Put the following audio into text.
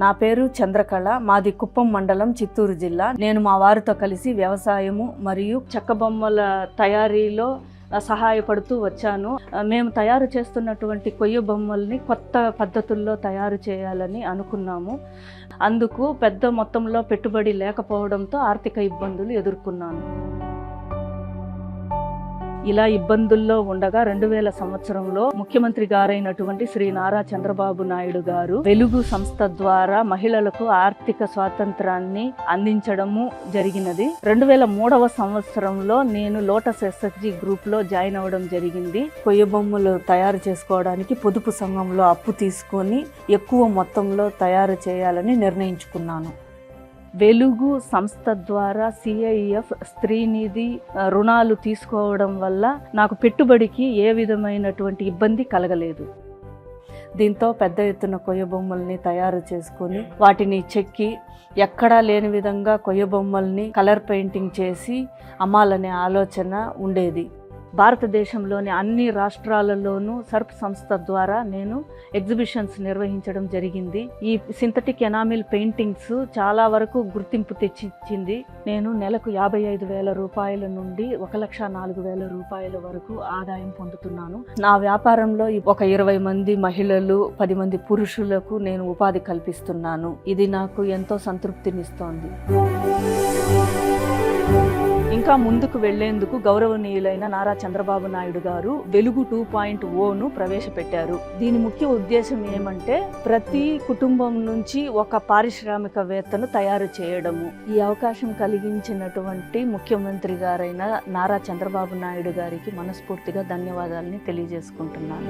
నా పేరు చంద్రకళ. మాది కుప్పం మండలం, చిత్తూరు జిల్లా. నేను మా వారితో కలిసి వ్యవసాయము మరియు చెక్క బొమ్మల తయారీలో సహాయపడుతూ వచ్చాను. మేము తయారు చేస్తున్నటువంటి కొయ్య బొమ్మల్ని కొత్త పద్ధతుల్లో తయారు చేయాలని అనుకున్నాము. అందుకు పెద్ద మొత్తంలో పెట్టుబడి లేకపోవడంతో ఆర్థిక ఇబ్బందులు ఎదుర్కొన్నాను. ఇలా ఇబ్బందుల్లో ఉండగా 2000 సంవత్సరంలో ముఖ్యమంత్రి గారైనటువంటి శ్రీ నారా చంద్రబాబు నాయుడు గారు వెలుగు సంస్థ ద్వారా మహిళలకు ఆర్థిక స్వాతంత్రాన్ని అందించడము జరిగినది. 2003వ సంవత్సరంలో నేను లోటస్ ఎస్ఎస్జి గ్రూప్ లో జాయిన్ అవ్వడం జరిగింది. కొయ్య బొమ్మలు తయారు చేసుకోవడానికి పొదుపు సంఘంలో అప్పు తీసుకొని ఎక్కువ మొత్తంలో తయారు చేయాలని నిర్ణయించుకున్నాను. వెలుగు సంస్థ ద్వారా CIF స్త్రీనిధి రుణాలు తీసుకోవడం వల్ల నాకు పెట్టుబడికి ఏ విధమైనటువంటి ఇబ్బంది కలగలేదు. దీంతో పెద్ద ఎత్తున కొయ్య బొమ్మల్ని తయారు చేసుకొని వాటిని చెక్కి ఎక్కడా లేని విధంగా కొయ్య బొమ్మల్ని కలర్ పెయింటింగ్ చేసి అమ్మాలనే ఆలోచన ఉండేది. భారతదేశంలోని అన్ని రాష్ట్రాలలోనూ సర్ప్ సంస్థ ద్వారా నేను ఎగ్జిబిషన్స్ నిర్వహించడం జరిగింది. ఈ సింథటిక్ ఎనామిల్ పెయింటింగ్స్ చాలా వరకు గుర్తింపు తెచ్చిచ్చింది. నేను నెలకు 55,000 రూపాయల నుండి 1,04,000 రూపాయల వరకు ఆదాయం పొందుతున్నాను. నా వ్యాపారంలో ఒక 20 మంది మహిళలు, 10 మంది పురుషులకు నేను ఉపాధి కల్పిస్తున్నాను. ఇది నాకు ఎంతో సంతృప్తినిస్తోంది. ఇంకా ముందుకు వెళ్లేందుకు గౌరవనీయులైన నారా చంద్రబాబు నాయుడు గారు వెలుగు 2.0ను ప్రవేశపెట్టారు. దీని ముఖ్య ఉద్దేశం ఏమంటే ప్రతి కుటుంబం నుంచి ఒక పారిశ్రామికవేత్తను తయారు చేయడము. ఈ అవకాశం కలిగించినటువంటి ముఖ్యమంత్రి గారైన నారా చంద్రబాబు నాయుడు గారికి మనస్ఫూర్తిగా ధన్యవాదాలని తెలియజేసుకుంటున్నాను.